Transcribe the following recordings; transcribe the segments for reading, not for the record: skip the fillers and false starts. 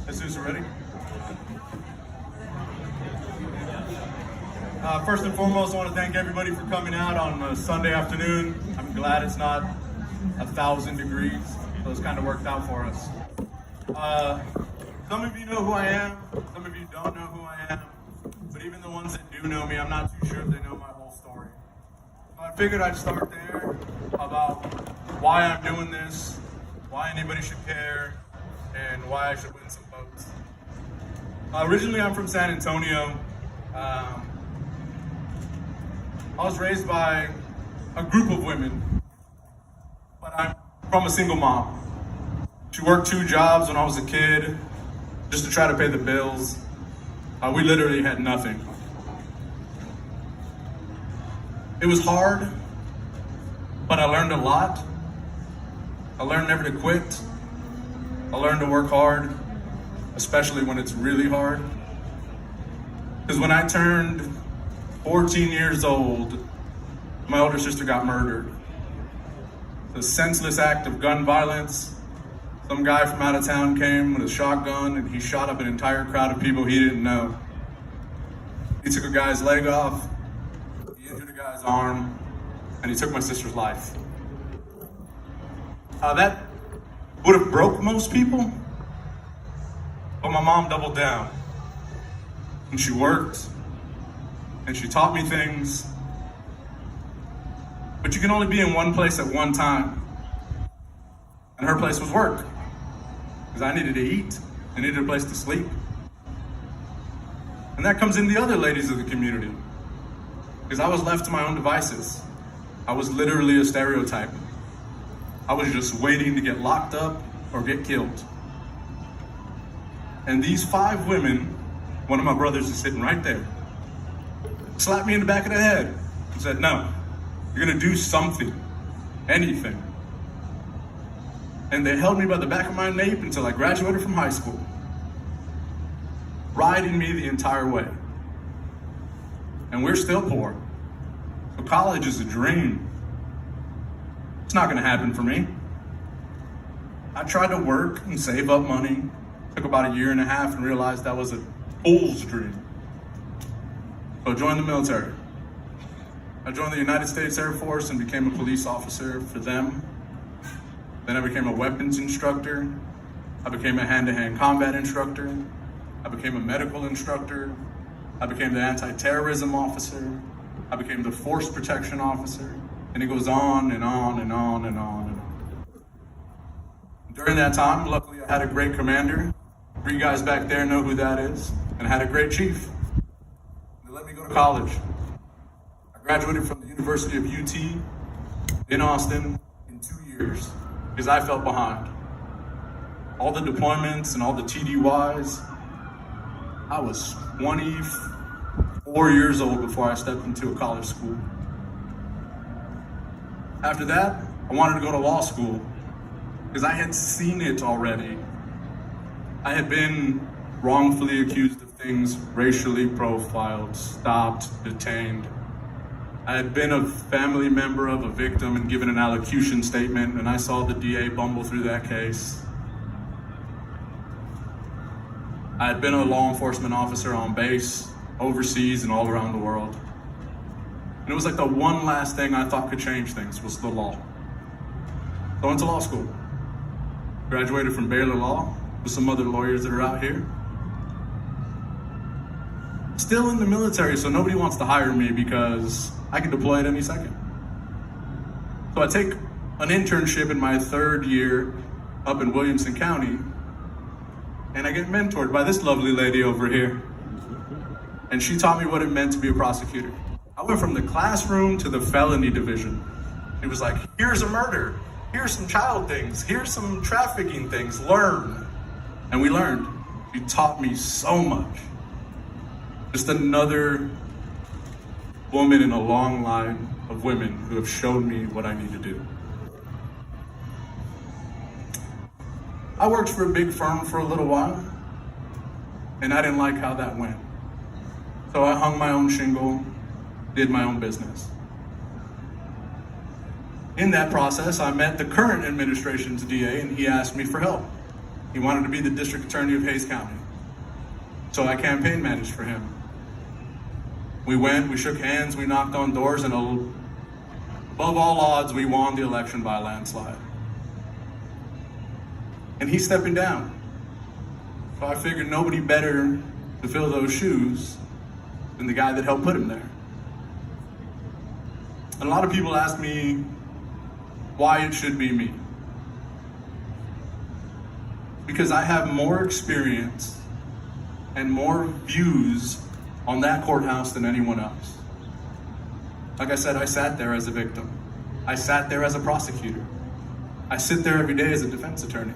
Jesus, ready? First and foremost, I want to thank everybody for coming out on a Sunday afternoon. I'm glad it's not 1,000 degrees, so it's kind of worked out for us. Some of you know who I am, some of you don't know who I am, but even the ones that do know me, I'm not too sure if they know my whole story. So I figured I'd start there about why I'm doing this, why anybody should care, and why I should win some votes. Originally, I'm from San Antonio. I was raised by a group of women, but I'm from a single mom. She worked 2 jobs when I was a kid just to try to pay the bills. We literally had nothing. It was hard, but I learned a lot. I learned never to quit. I learned to work hard, especially when it's really hard. Because when I turned 14 years old, my older sister got murdered. The senseless act of gun violence. Some guy from out of town came with a shotgun and he shot up an entire crowd of people he didn't know. He took a guy's leg off, he injured a guy's arm, and he took my sister's life. That would have broke most people, but my mom doubled down. And she worked, and she taught me things. But you can only be in one place at one time. And her place was work. Because I needed to eat, I needed a place to sleep. And that comes in the other ladies of the community. Because I was left to my own devices. I was literally a stereotype. I was just waiting to get locked up or get killed. And these 5 women, one of my brothers is sitting right there, slapped me in the back of the head and said, no, you're gonna do something, anything. And they held me by the back of my nape until I graduated from high school, riding me the entire way. And we're still poor. So college is a dream. It's not gonna happen for me. I tried to work and save up money. Took about 1.5 years and realized that was a fool's dream. So I joined the military. I joined the United States Air Force and became a police officer for them. Then I became a weapons instructor. I became a hand-to-hand combat instructor. I became a medical instructor. I became the anti-terrorism officer. I became the force protection officer. And it goes on and on and on and on and on. During that time, luckily I had a great commander. 3 guys back there know who that is. And I had a great chief. They let me go to college. I graduated from the University of UT in Austin in 2 years because I felt behind. All the deployments and all the TDYs. I was 24 years old before I stepped into a college school. After that, I wanted to go to law school because I had seen it already. I had been wrongfully accused of things, racially profiled, stopped, detained. I had been a family member of a victim and given an allocution statement, and I saw the DA bumble through that case. I had been a law enforcement officer on base, overseas, and all around the world. And it was like the one last thing I thought could change things was the law. So I went to law school. Graduated from Baylor Law with some other lawyers that are out here. Still in the military, so nobody wants to hire me because I can deploy at any second. So I take an internship in my 3rd year up in Williamson County, and I get mentored by this lovely lady over here. And she taught me what it meant to be a prosecutor. I went from the classroom to the felony division. It was like, here's a murder, here's some child things, here's some trafficking things, learn. And we learned. She taught me so much. Just another woman in a long line of women who have shown me what I need to do. I worked for a big firm for a little while, and I didn't like how that went. So I hung my own shingle, did my own business. In that process, I met the current administration's DA, and he asked me for help. He wanted to be the district attorney of Hays County. So I campaign managed for him. We went, we shook hands, we knocked on doors, and above all odds, we won the election by a landslide. And he's stepping down. So I figured nobody better to fill those shoes than the guy that helped put him there. And a lot of people ask me why it should be me. Because I have more experience and more views on that courthouse than anyone else. Like I said, I sat there as a victim. I sat there as a prosecutor. I sit there every day as a defense attorney.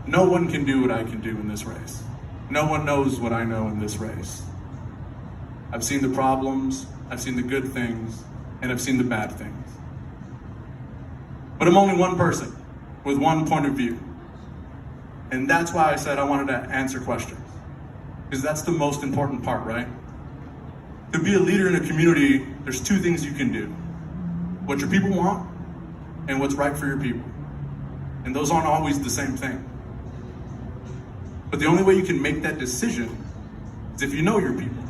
No one can do what I can do in this race. No one knows what I know in this race. I've seen the problems, I've seen the good things, and I've seen the bad things. But I'm only one person with one point of view. And that's why I said I wanted to answer questions. Because that's the most important part, right? To be a leader in a community, there's two things you can do. What your people want and what's right for your people. And those aren't always the same thing. But the only way you can make that decision is if you know your people.